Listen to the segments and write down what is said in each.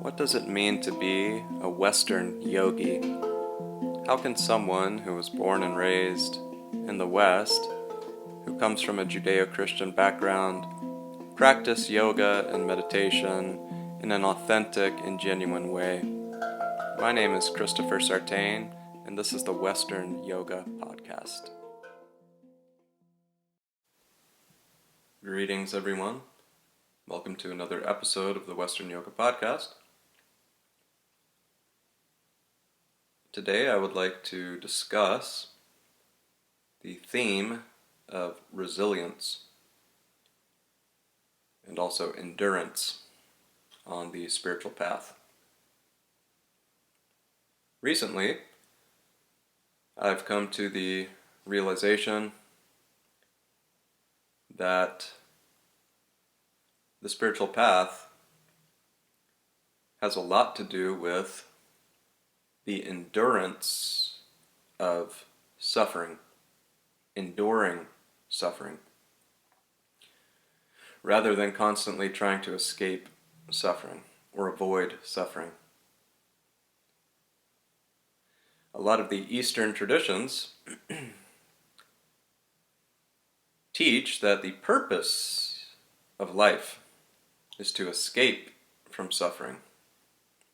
What does it mean to be a Western yogi? How can someone who was born and raised in the West, who comes from a Judeo-Christian background, practice yoga and meditation in an authentic and genuine way? My name is Christopher Sartain, and this is the Western Yoga Podcast. Greetings, everyone. Welcome to another episode of the Western Yoga Podcast. Today I would like to discuss the theme of resilience and also endurance on the spiritual path. Recently, I've come to the realization that the spiritual path has a lot to do with the endurance of suffering, enduring suffering, rather than constantly trying to escape suffering or avoid suffering. A lot of the Eastern traditions teach that the purpose of life is to escape from suffering,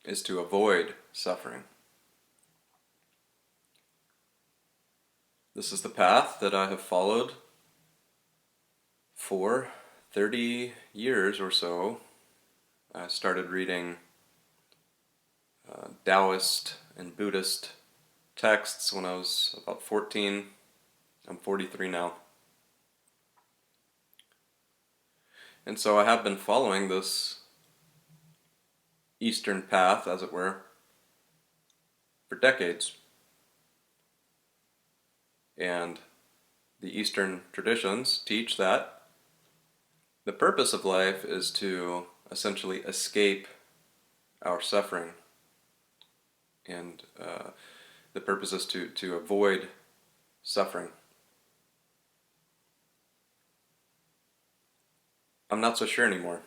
is to avoid suffering. This is the path that I have followed for 30 years or so. I started reading Taoist and Buddhist texts when I was about 14. I'm 43 now. And so I have been following this Eastern path, as it were, for decades. And the Eastern traditions teach that the purpose of life is to essentially escape our suffering. And the purpose is to avoid suffering. I'm not so sure anymore,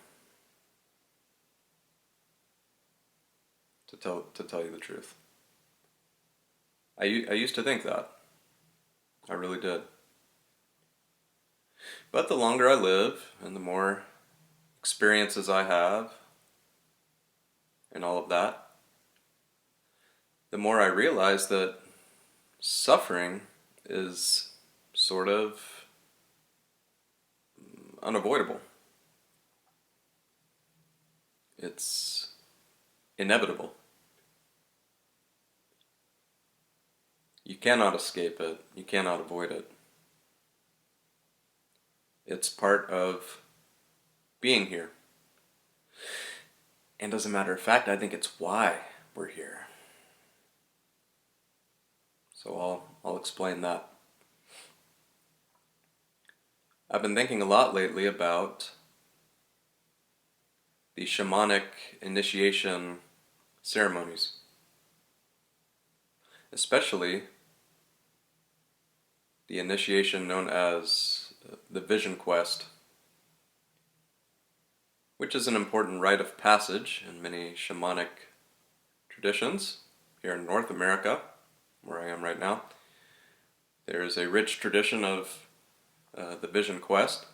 to tell you the truth. I used to think that. I really did. But the longer I live, and the more experiences I have, and all of that, the more I realize that suffering is sort of unavoidable. It's inevitable. You cannot escape it. You cannot avoid it. It's part of being here. And as a matter of fact, I think it's why we're here. So I'll explain that. I've been thinking a lot lately about the shamanic initiation ceremonies, especially the initiation known as the Vision Quest, which is an important rite of passage in many shamanic traditions. Here in North America, where I am right now, there is a rich tradition of the Vision Quest.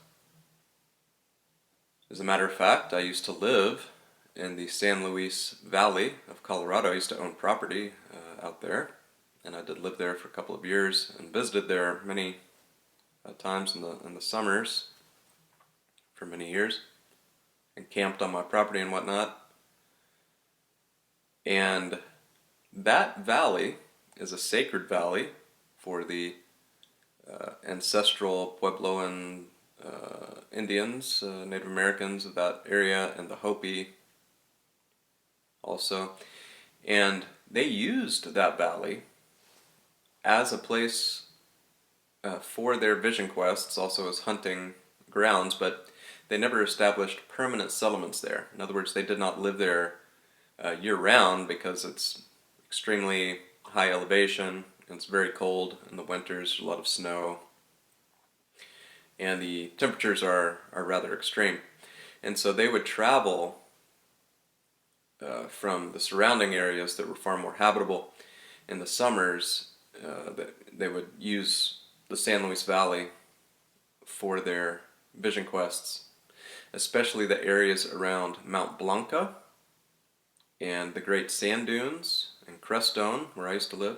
As a matter of fact, I used to live in the San Luis Valley of Colorado. I used to own property out there, and I did live there for a couple of years and visited there many times in the summers for many years and camped on my property and whatnot. And that valley is a sacred valley for the ancestral Puebloan Indians, Native Americans of that area, and the Hopi also. And they used that valley as a place for their vision quests, also as hunting grounds, but they never established permanent settlements there. In other words, they did not live there year-round because it's extremely high elevation, and it's very cold in the winters, a lot of snow, and the temperatures are rather extreme. And so they would travel from the surrounding areas that were far more habitable. In the summers, they would use the San Luis Valley for their vision quests, especially the areas around Mount Blanca and the Great Sand Dunes and Crestone, where I used to live.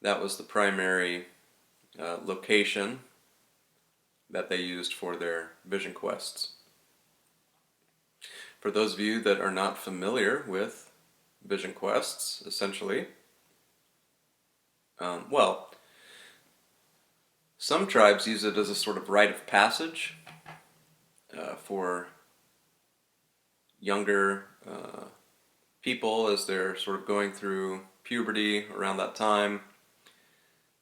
That was the primary location that they used for their vision quests. For those of you that are not familiar with vision quests, essentially, well, some tribes use it as a sort of rite of passage for younger people as they're sort of going through puberty around that time.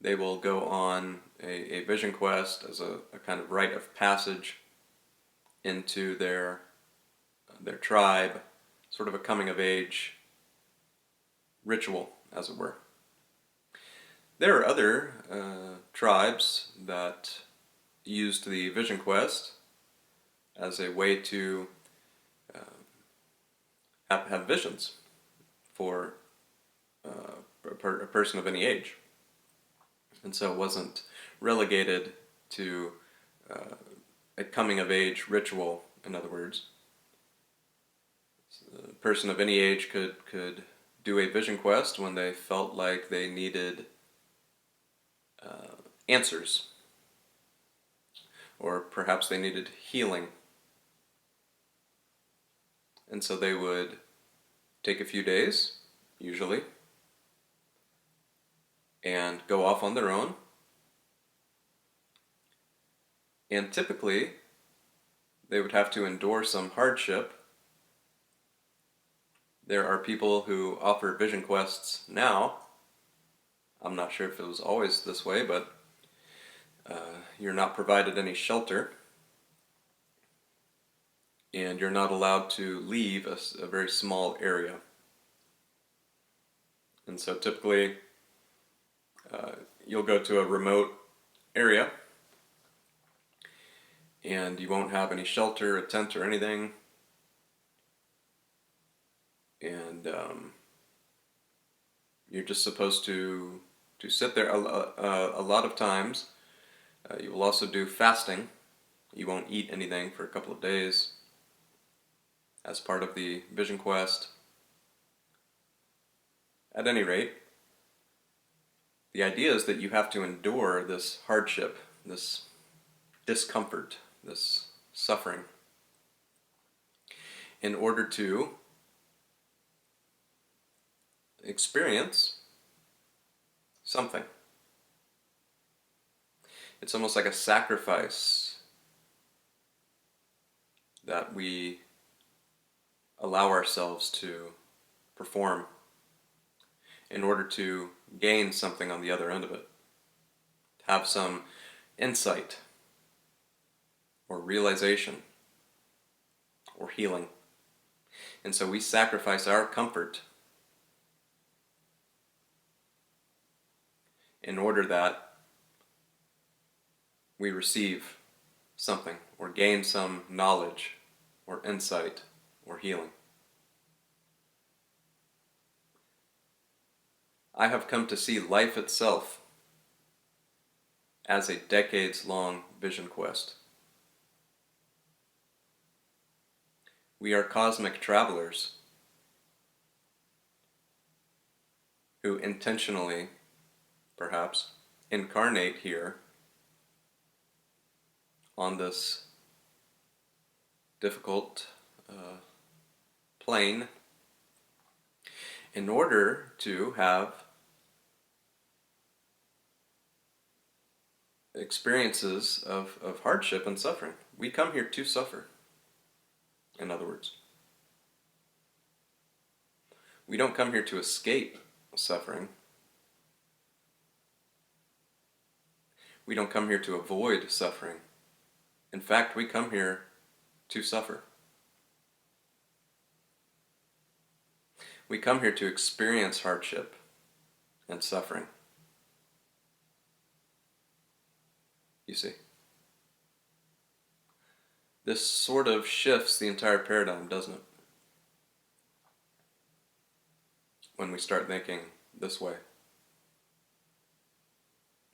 They will go on a vision quest as a kind of rite of passage into their tribe, sort of a coming of age ritual, as it were. There are other tribes that used the vision quest as a way to have visions for a person of any age. And so it wasn't relegated to a coming of age ritual, in other words. A person of any age could do a vision quest when they felt like they needed answers, or perhaps they needed healing. And so they would take a few days, usually, and go off on their own. And typically, they would have to endure some hardship. There are people who offer vision quests now. I'm not sure if it was always this way, but you're not provided any shelter, and you're not allowed to leave a very small area. And so typically, you'll go to a remote area, and you won't have any shelter, a tent, or anything. And you're just supposed to sit there. A lot of times, you will also do fasting. You won't eat anything for a couple of days as part of the vision quest. At any rate, the idea is that you have to endure this hardship, this discomfort, this suffering, in order to experience something. It's almost like a sacrifice that we allow ourselves to perform in order to gain something on the other end of it. Have some insight or realization or healing. And so we sacrifice our comfort in order that we receive something or gain some knowledge or insight or healing. I have come to see life itself as a decades-long vision quest. We are cosmic travelers who intentionally, perhaps, incarnate here on this difficult plane in order to have experiences of hardship and suffering. We come here to suffer, in other words. We don't come here to escape suffering. We don't come here to avoid suffering. In fact, we come here to suffer. We come here to experience hardship and suffering. You see, this sort of shifts the entire paradigm, doesn't it? when we start thinking this way.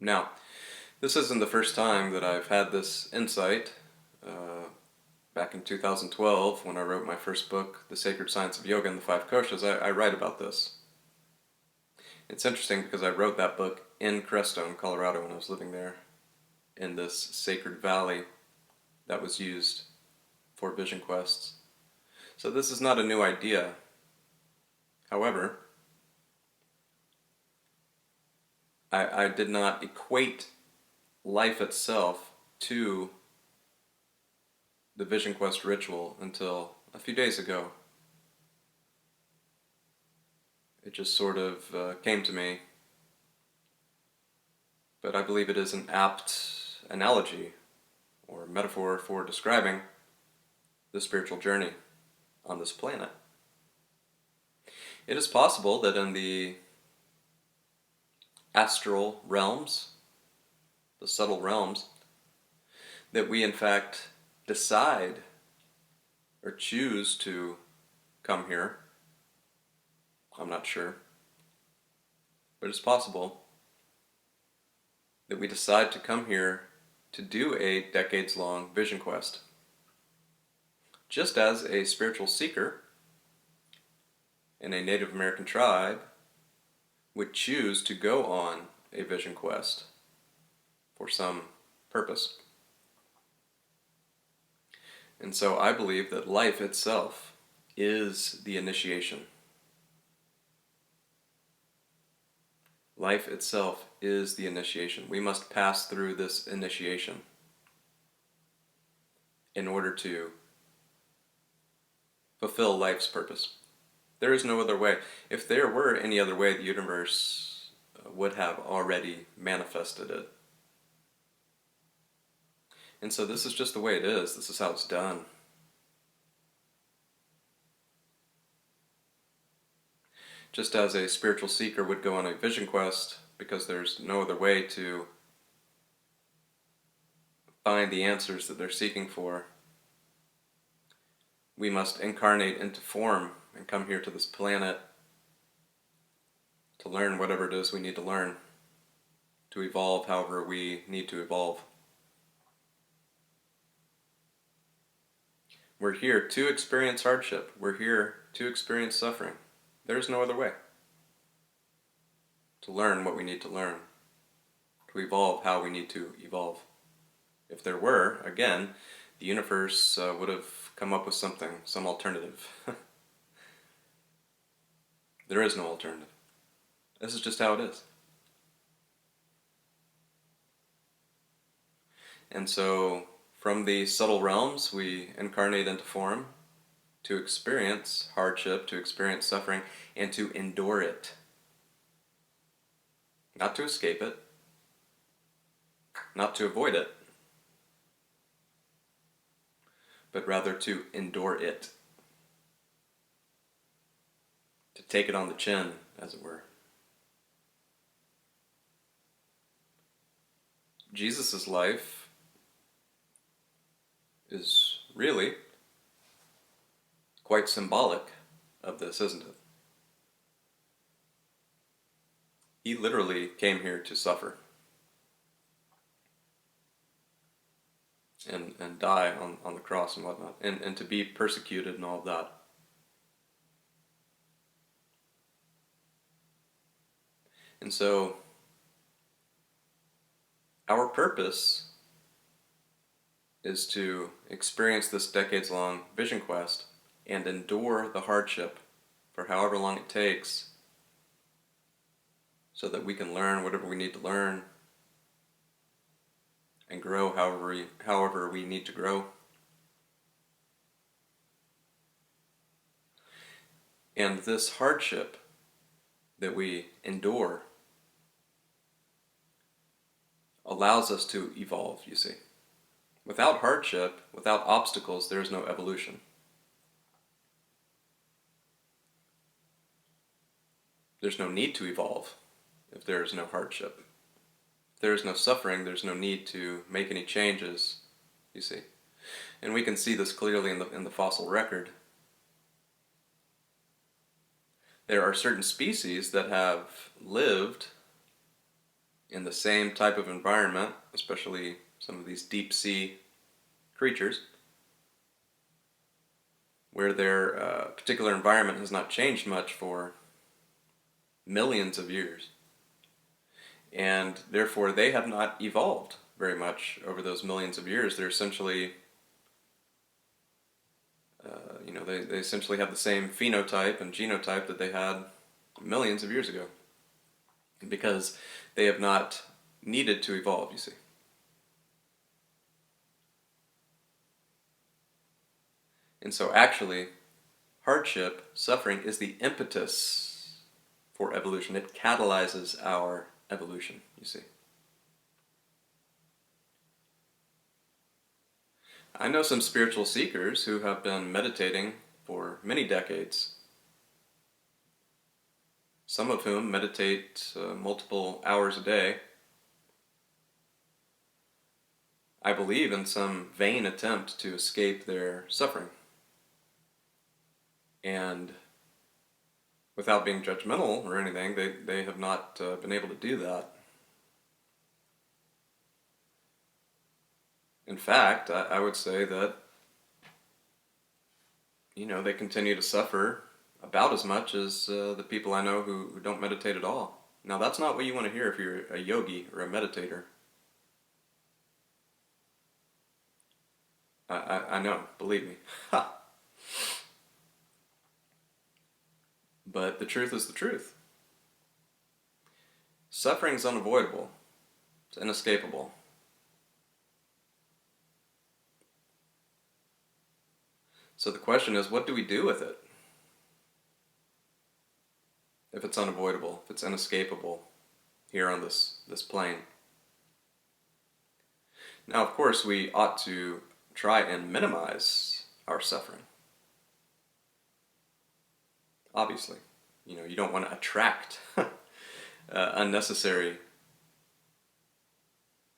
Now, this isn't the first time that I've had this insight. Back in 2012, when I wrote my first book, The Sacred Science of Yoga and the Five Koshas, I write about this. It's interesting because I wrote that book in Crestone, Colorado, when I was living there, in this sacred valley that was used for vision quests. So this is not a new idea. However, I did not equate life itself to the Vision Quest ritual until a few days ago. It just sort of came to me. But I believe it is an apt analogy or metaphor for describing the spiritual journey on this planet. It is possible that in the astral realms, the subtle realms, that we in fact decide or choose to come here. I'm not sure. But it's possible that we decide to come here to do a decades-long vision quest. Just as a spiritual seeker in a Native American tribe would choose to go on a vision quest for some purpose. And so I believe that life itself is the initiation. Life itself is the initiation. We must pass through this initiation in order to fulfill life's purpose. There is no other way. If there were any other way, the universe would have already manifested it. And so this is just the way it is. This is how it's done. Just as a spiritual seeker would go on a vision quest because there's no other way to find the answers that they're seeking for, we must incarnate into form and come here to this planet to learn whatever it is we need to learn, to evolve however we need to evolve. We're here to experience hardship. We're here to experience suffering. There's no other way. To learn what we need to learn. To evolve how we need to evolve. If there were, again, the universe would have come up with something, some alternative. There is no alternative. This is just how it is. And so, from the subtle realms, we incarnate into form to experience hardship, to experience suffering, and to endure it. Not to escape it, not to avoid it, but rather to endure it. To take it on the chin, as it were. Jesus' life is really quite symbolic of this, isn't it? He literally came here to suffer and die on the cross and whatnot, and to be persecuted and all of that. And so, our purpose is to experience this decades-long vision quest and endure the hardship for however long it takes so that we can learn whatever we need to learn and grow however we need to grow. And this hardship that we endure allows us to evolve, you see. Without hardship, without obstacles, there is no evolution. There's no need to evolve if there is no hardship. If there is no suffering, there's no need to make any changes, you see. And we can see this clearly in the fossil record. There are certain species that have lived in the same type of environment, especially some of these deep sea creatures, where their particular environment has not changed much for millions of years. And therefore, they have not evolved very much over those millions of years. They're essentially, they essentially have the same phenotype and genotype that they had millions of years ago, because they have not needed to evolve, you see. And so actually, hardship, suffering, is the impetus for evolution. It catalyzes our evolution, you see. I know some spiritual seekers who have been meditating for many decades, some of whom meditate multiple hours a day, I believe in some vain attempt to escape their suffering. And without being judgmental or anything, they have not been able to do that. In fact, I would say that, they continue to suffer about as much as the people I know who don't meditate at all. Now, that's not what you want to hear if you're a yogi or a meditator. I know, believe me. Ha! But the truth is the truth. Suffering is unavoidable. It's inescapable. So the question is, what do we do with it? If it's unavoidable, if it's inescapable here on this plane. Now, of course, we ought to try and minimize our suffering. Obviously. You don't want to attract unnecessary,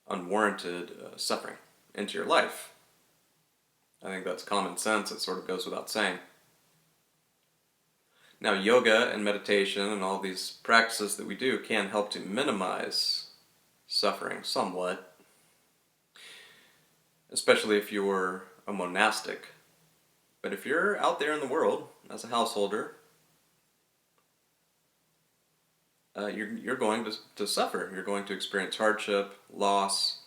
unwarranted suffering into your life. I think that's common sense. It sort of goes without saying. Now, yoga and meditation and all these practices that we do can help to minimize suffering somewhat, especially if you're a monastic. But if you're out there in the world as a householder, you're going to suffer. You're going to experience hardship, loss,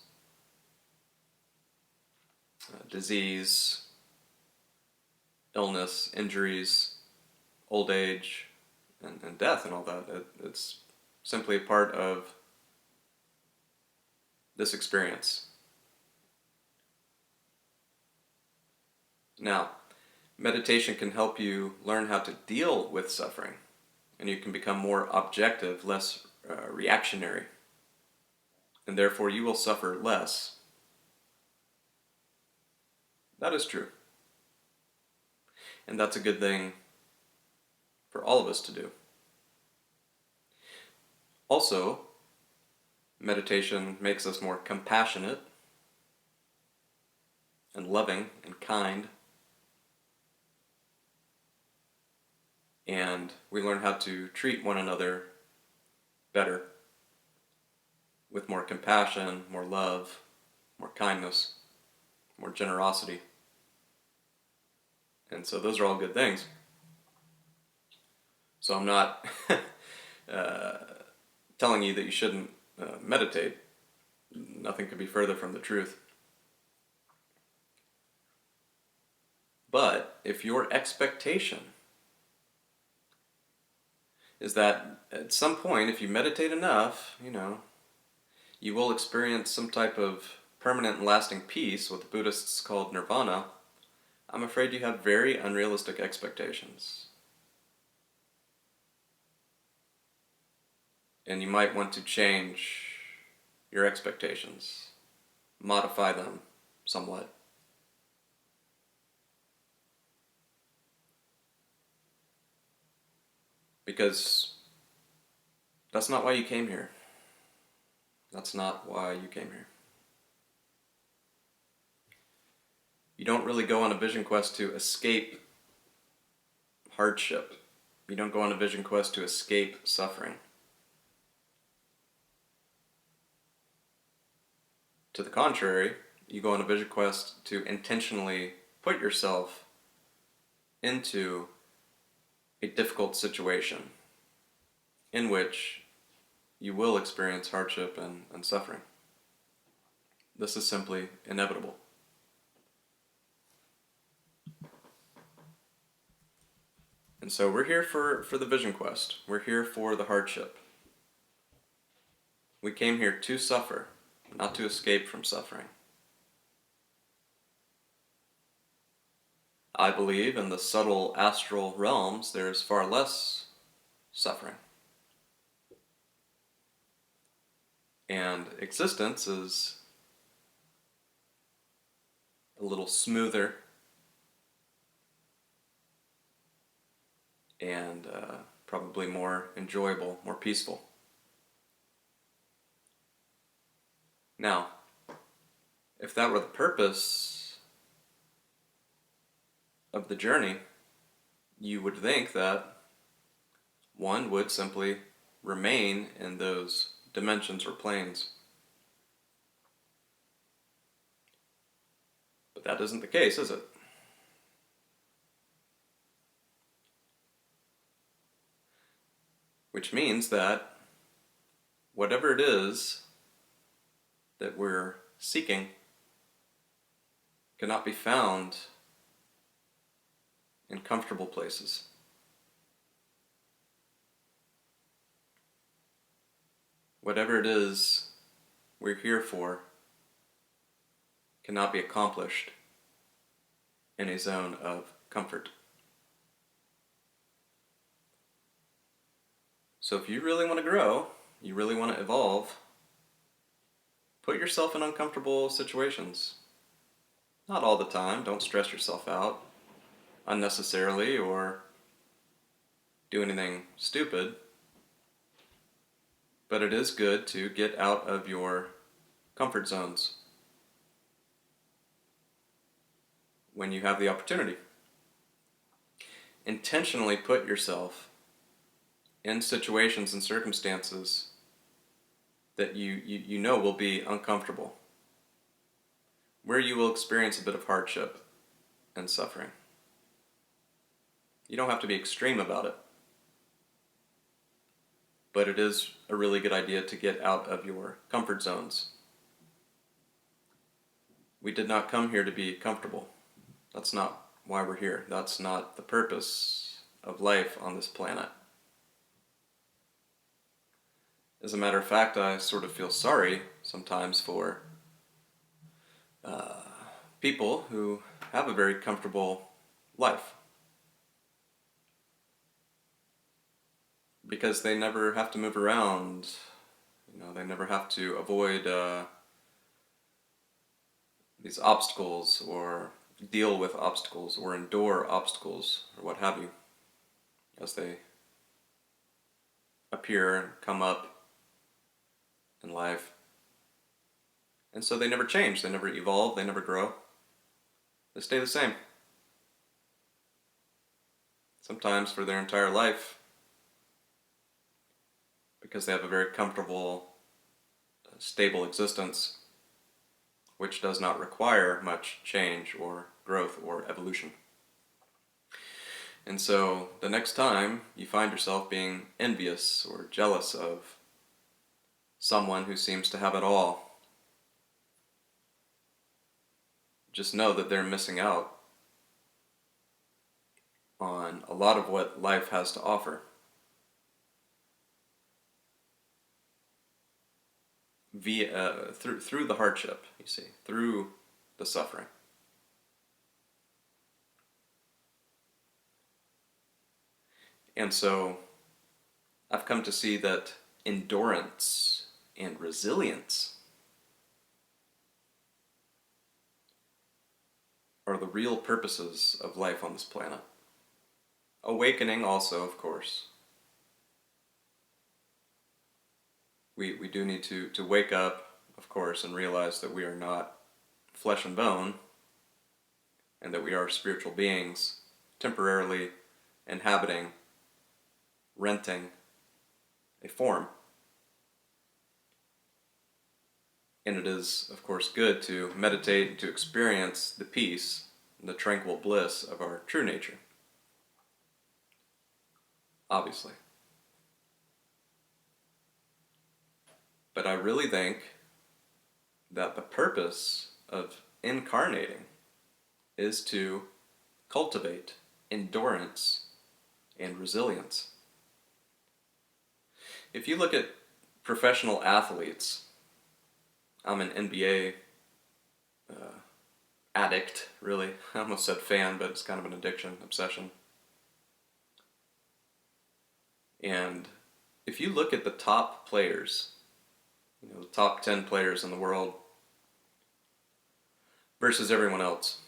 disease, illness, injuries, old age, and death and all that. It's simply a part of this experience. Now, meditation can help you learn how to deal with suffering, and you can become more objective, less reactionary, and therefore you will suffer less. That is true. And that's a good thing for all of us to do. Also, meditation makes us more compassionate and loving and kind. And we learn how to treat one another better, with more compassion, more love, more kindness, more generosity. And so those are all good things. So I'm not telling you that you shouldn't meditate. Nothing could be further from the truth. But if your expectation is that at some point, if you meditate enough, you will experience some type of permanent and lasting peace, what the Buddhists called nirvana, I'm afraid you have very unrealistic expectations. And you might want to change your expectations, modify them somewhat. Because that's not why you came here. That's not why you came here. You don't really go on a vision quest to escape hardship. You don't go on a vision quest to escape suffering. To the contrary, you go on a vision quest to intentionally put yourself into a difficult situation in which you will experience hardship and suffering. This is simply inevitable. And so we're here for the vision quest. We're here for the hardship. We came here to suffer, not to escape from suffering. I believe in the subtle astral realms there is far less suffering. And existence is a little smoother and probably more enjoyable, more peaceful. Now, if that were the purpose of the journey, you would think that one would simply remain in those dimensions or planes. But that isn't the case, is it? Which means that whatever it is that we're seeking cannot be found in comfortable places. Whatever it is we're here for cannot be accomplished in a zone of comfort. So if you really want to grow, you really want to evolve, put yourself in uncomfortable situations. Not all the time, don't stress yourself out unnecessarily or do anything stupid. But it is good to get out of your comfort zones when you have the opportunity. Intentionally put yourself in situations and circumstances that you know will be uncomfortable, where you will experience a bit of hardship and suffering. You don't have to be extreme about it, but it is a really good idea to get out of your comfort zones. We did not come here to be comfortable. That's not why we're here. That's not the purpose of life on this planet. As a matter of fact, I sort of feel sorry sometimes for people who have a very comfortable life, because they never have to move around. They never have to avoid these obstacles or deal with obstacles or endure obstacles or what have you as they appear and come up in life. And so they never change, they never evolve, they never grow. They stay the same. Sometimes for their entire life, because they have a very comfortable, stable existence, which does not require much change or growth or evolution. And so the next time you find yourself being envious or jealous of someone who seems to have it all, just know that they're missing out on a lot of what life has to offer. Through the hardship, you see, through the suffering. And so I've come to see that endurance and resilience are the real purposes of life on this planet. Awakening also, of course. We do need to wake up, of course, and realize that we are not flesh and bone, and that we are spiritual beings temporarily inhabiting renting a form. And it is, of course, good to meditate and to experience the peace and the tranquil bliss of our true nature. Obviously. But I really think that the purpose of incarnating is to cultivate endurance and resilience. If you look at professional athletes, I'm an NBA addict, really. I almost said fan, but it's kind of an addiction, obsession. And if you look at the top players, the top 10 players in the world versus everyone else,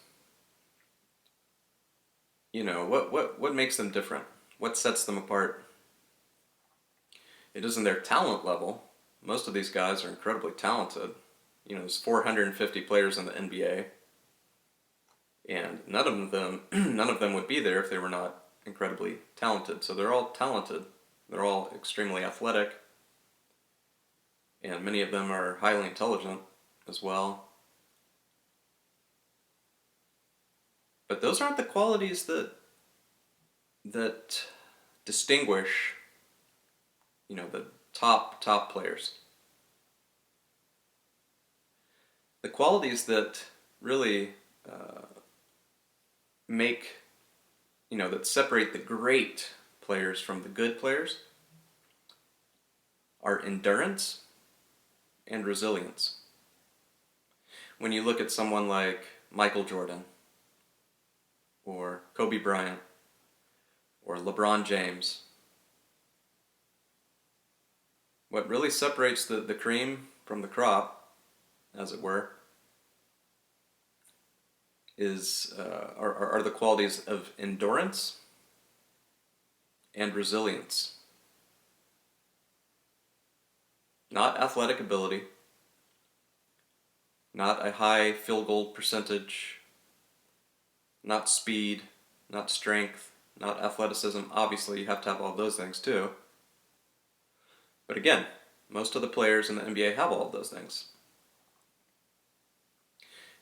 what makes them different? What sets them apart? It isn't their talent level. Most of these guys are incredibly talented. There's 450 players in the NBA, and none of them would be there if they were not incredibly talented. So they're all talented. They're all extremely athletic, and many of them are highly intelligent as well. But those aren't the qualities that distinguish, the top players. The qualities that really that separate the great players from the good players are endurance and resilience. When you look at someone like Michael Jordan, or Kobe Bryant, or LeBron James, what really separates the cream from the crop, as it were, are the qualities of endurance and resilience. Not athletic ability, not a high field goal percentage, not speed, not strength, not athleticism. Obviously, you have to have all those things too. But again, most of the players in the NBA have all of those things.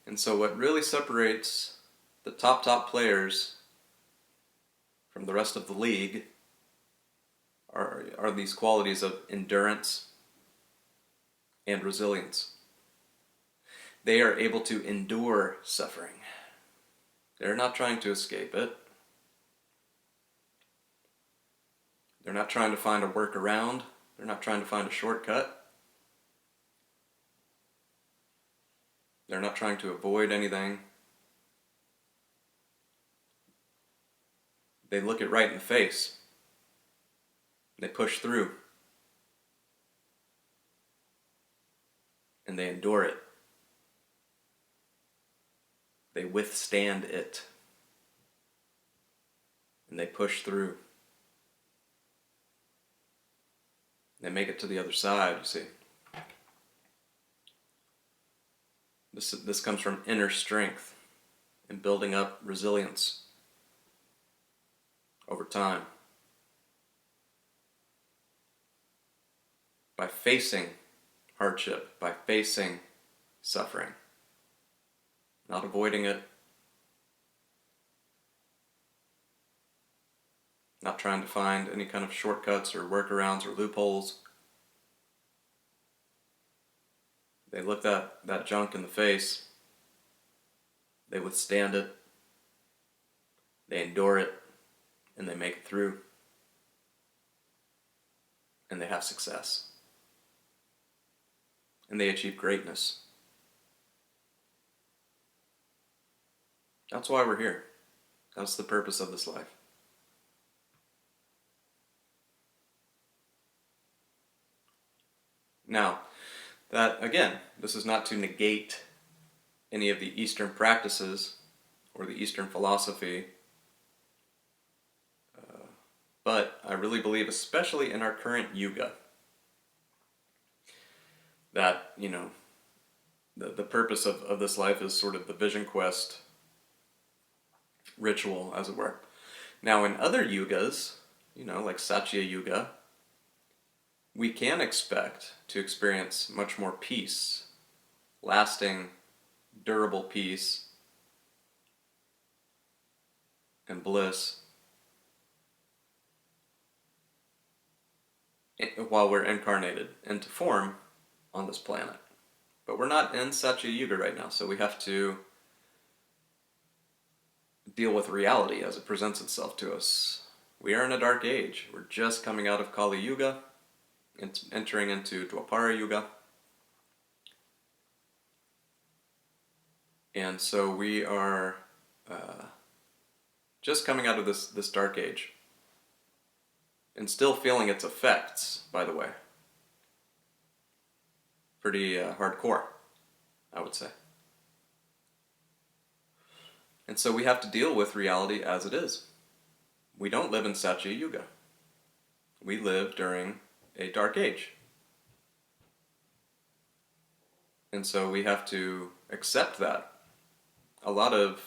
And so what really separates the top players from the rest of the league are these qualities of endurance and resilience. They are able to endure suffering. They're not trying to escape it. They're not trying to find a workaround. They're not trying to find a shortcut. They're not trying to avoid anything. They look it right in the face. They push through. And they endure it. They withstand it. And they push through. They make it to the other side, you see. This comes from inner strength and building up resilience over time. By facing hardship, by facing suffering, not avoiding it, not trying to find any kind of shortcuts or workarounds or loopholes. They look that junk in the face. They withstand it. They endure it. And they make it through. And they have success. And they achieve greatness. That's why we're here. That's the purpose of this life. Now, that, again, this is not to negate any of the Eastern practices or the Eastern philosophy, but I really believe, especially in our current yuga, that, the purpose of this life is sort of the vision quest ritual, as it were. Now, in other yugas, like Satya Yuga, we can expect to experience much more peace, lasting, durable peace and bliss while we're incarnated into form on this planet. But we're not in Satya Yuga right now, so we have to deal with reality as it presents itself to us. We are in a dark age. We're just coming out of Kali Yuga, entering into Dwapara Yuga. And so we are just coming out of this dark age. And still feeling its effects, by the way. Pretty hardcore, I would say. And so we have to deal with reality as it is. We don't live in Satya Yuga. We live during a dark age. And so we have to accept that. A lot of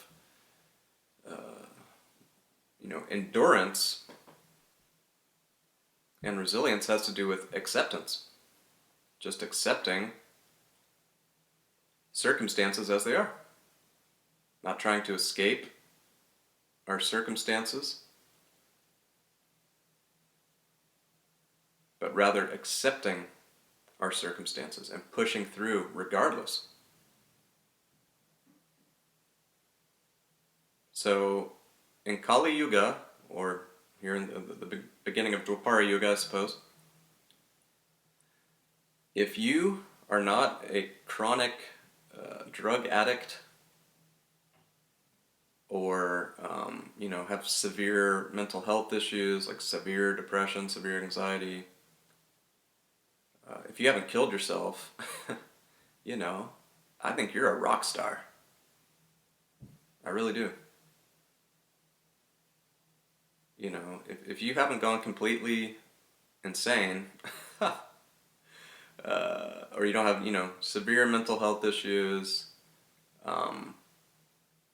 endurance and resilience has to do with acceptance. Just accepting circumstances as they are. Not trying to escape our circumstances, but rather accepting our circumstances and pushing through regardless. So, in Kali Yuga, or here in the beginning of Dwapara Yuga, I suppose, if you are not a chronic drug addict, or have severe mental health issues like severe depression, severe anxiety, if you haven't killed yourself, I think you're a rock star. I really do. If you haven't gone completely insane, or you don't have, severe mental health issues,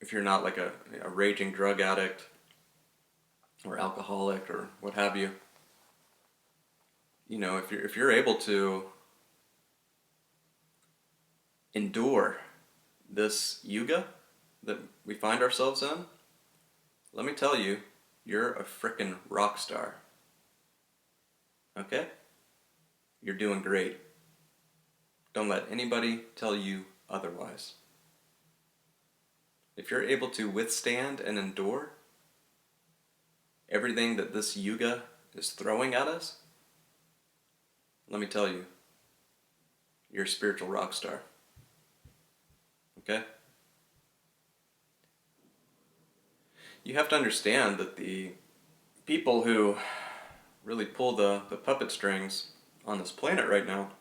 if you're not like a raging drug addict or alcoholic or what have you, if you're able to endure this yuga that we find ourselves in, let me tell you, you're a frickin' rock star. Okay? You're doing great. Don't let anybody tell you otherwise. If you're able to withstand and endure everything that this yuga is throwing at us, let me tell you, you're a spiritual rock star. Okay? You have to understand that the people who really pull the puppet strings on this planet right now,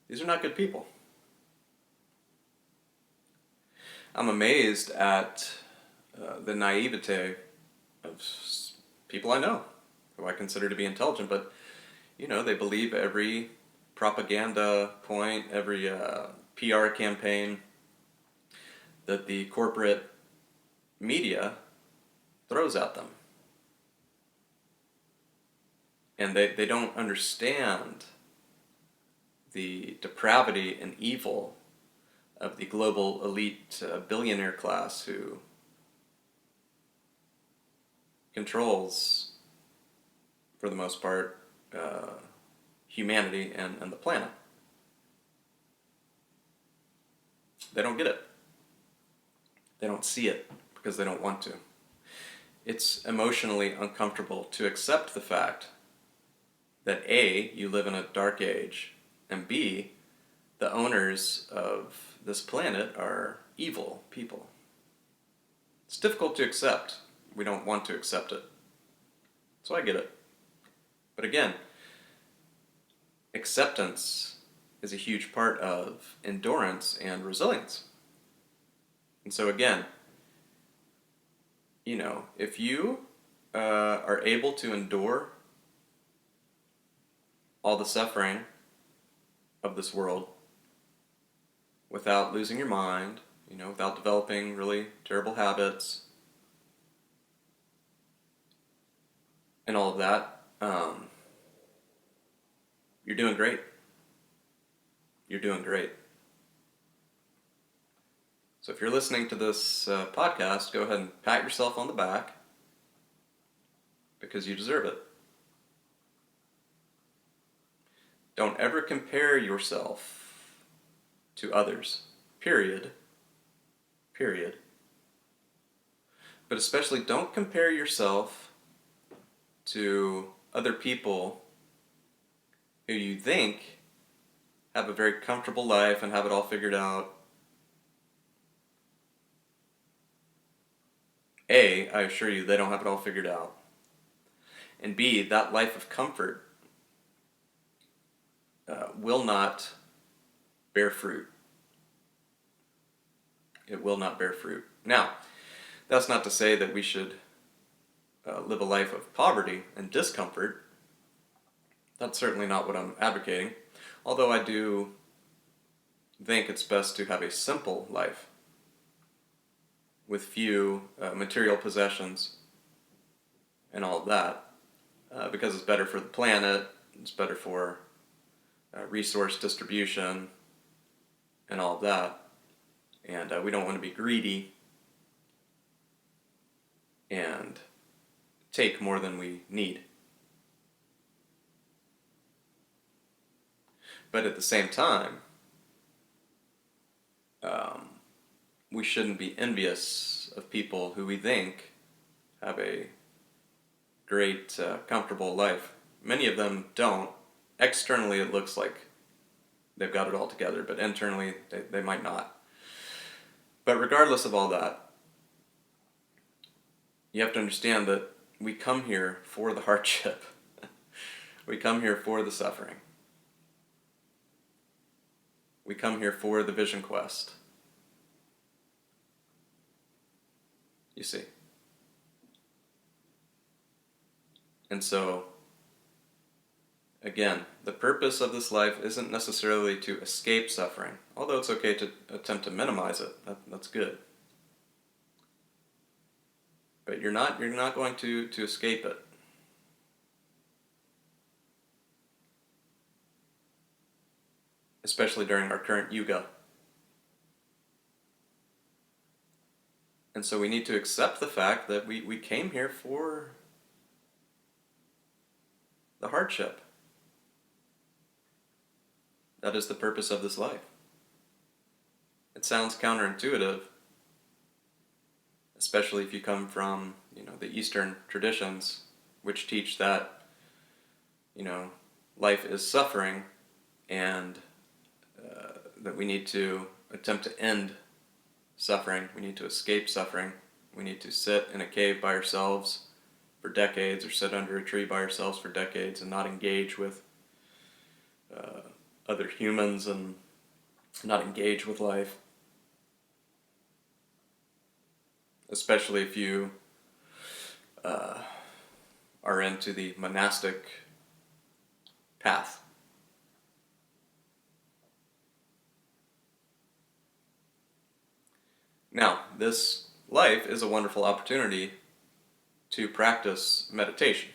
these are not good people. I'm amazed at the naivete of people I know, who I consider to be intelligent, but they believe every propaganda point, every PR campaign that the corporate media throws at them. And they don't understand the depravity and evil of the global elite billionaire class who controls, for the most part, humanity and the planet. They don't get it. They don't see it because they don't want to. It's emotionally uncomfortable to accept the fact that A, you live in a dark age, and B, the owners of this planet are evil people. It's difficult to accept. We don't want to accept it. So I get it. But again, acceptance is a huge part of endurance and resilience. And so again, if you are able to endure all the suffering of this world without losing your mind, without developing really terrible habits, and all of that, you're doing great. You're doing great. So if you're listening to this podcast, go ahead and pat yourself on the back because you deserve it. Don't ever compare yourself to others. Period. Period. But especially don't compare yourself to other people who you think have a very comfortable life and have it all figured out. A, I assure you they don't have it all figured out. And B, that life of comfort will not bear fruit. It will not bear fruit. Now, that's not to say that we should live a life of poverty and discomfort. That's certainly not what I'm advocating. Although I do think it's best to have a simple life with few material possessions and all of that, because it's better for the planet, it's better for resource distribution and all of that. And we don't want to be greedy and take more than we need. But at the same time, we shouldn't be envious of people who we think have a great, comfortable life. Many of them don't. Externally, it looks like they've got it all together, but internally, they might not. But regardless of all that, you have to understand that we come here for the hardship. We come here for the suffering. We come here for the vision quest. You see. And so, again, the purpose of this life isn't necessarily to escape suffering, although it's okay to attempt to minimize it. That's good. But you're not going to escape it. Especially during our current yuga. And so we need to accept the fact that we came here for the hardship. That is the purpose of this life. It sounds counterintuitive, especially if you come from, the Eastern traditions, which teach that, life is suffering and that we need to attempt to end suffering. We need to escape suffering. We need to sit in a cave by ourselves for decades or sit under a tree by ourselves for decades and not engage with other humans and not engage with life. Especially if you are into the monastic path. Now, this life is a wonderful opportunity to practice meditation.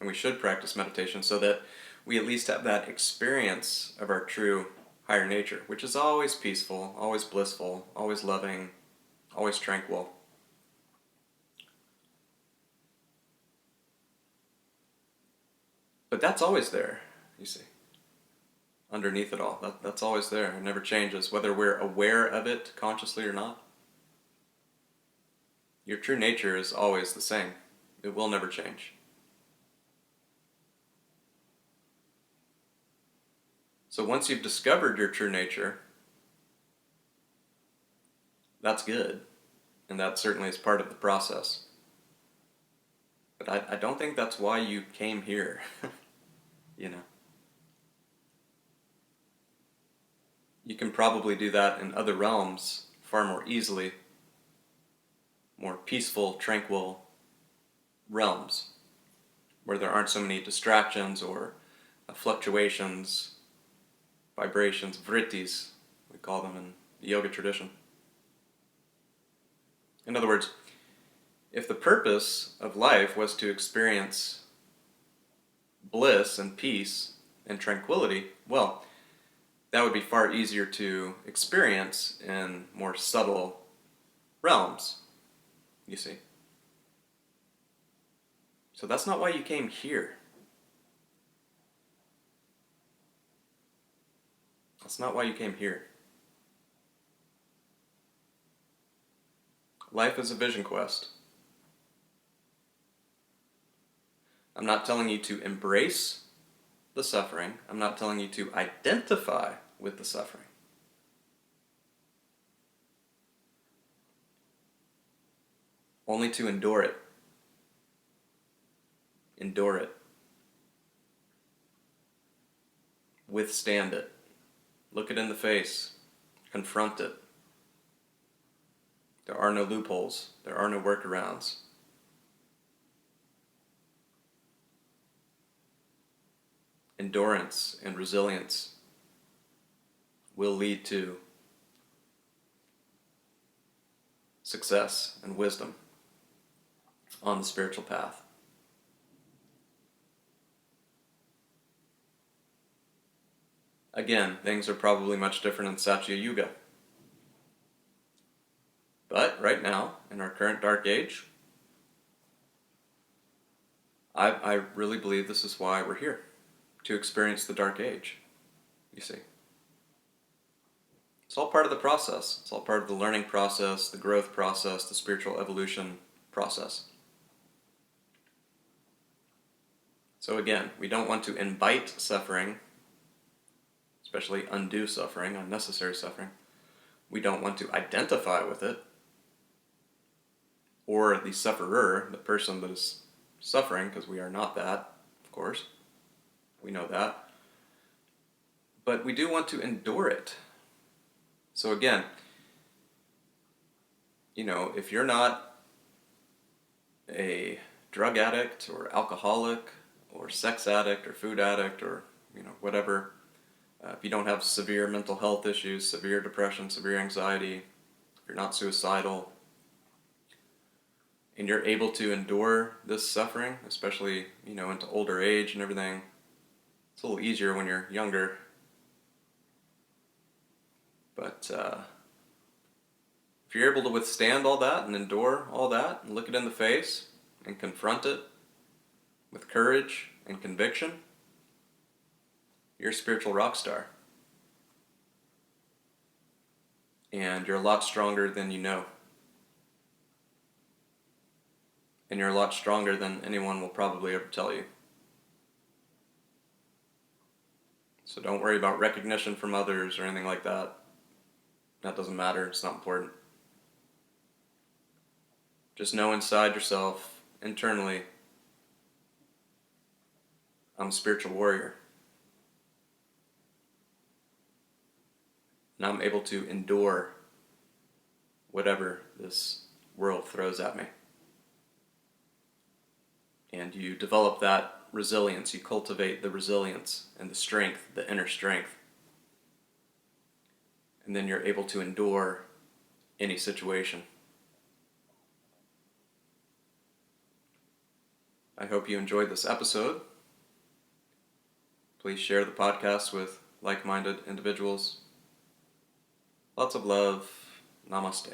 And we should practice meditation so that we at least have that experience of our true higher nature, which is always peaceful, always blissful, always loving, always tranquil. But that's always there, you see. Underneath it all. That's always there. It never changes, whether we're aware of it consciously or not. Your true nature is always the same. It will never change. So once you've discovered your true nature, that's good. And that certainly is part of the process. But I don't think that's why you came here. You can probably do that in other realms far more easily, more peaceful, tranquil realms, where there aren't so many distractions or fluctuations, vibrations, vrittis, we call them in the yoga tradition. In other words, If the purpose of life was to experience bliss and peace and tranquility, well, that would be far easier to experience in more subtle realms, you see. So that's not why you came here. That's not why you came here. Life is a vision quest. I'm not telling you to embrace the suffering. I'm not telling you to identify with the suffering. Only to endure it. Endure it. Withstand it. Look it in the face. Confront it. There are no loopholes. There are no workarounds. Endurance and resilience will lead to success and wisdom on the spiritual path. Again, things are probably much different in Satya Yuga. But right now, in our current dark age, I really believe this is why we're here, to experience the dark age, you see. It's all part of the process. It's all part of the learning process, the growth process, the spiritual evolution process. So again, we don't want to invite suffering, especially undue suffering, unnecessary suffering. We don't want to identify with it, or the sufferer, the person that is suffering, because we are not that, of course. We know that. But we do want to endure it. So again, if you're not a drug addict or alcoholic or sex addict or food addict or, whatever, if you don't have severe mental health issues, severe depression, severe anxiety, if you're not suicidal, and you're able to endure this suffering, especially, into older age and everything, it's a little easier when you're younger. But if you're able to withstand all that and endure all that and look it in the face and confront it with courage and conviction, you're a spiritual rock star. And you're a lot stronger than you know. And you're a lot stronger than anyone will probably ever tell you. So don't worry about recognition from others or anything like that. That doesn't matter. It's not important. Just know inside yourself, internally, I'm a spiritual warrior. And I'm able to endure whatever this world throws at me. And you develop that resilience, you cultivate the resilience and the strength, the inner strength. And then you're able to endure any situation. I hope you enjoyed this episode. Please share the podcast with like-minded individuals. Lots of love. Namaste.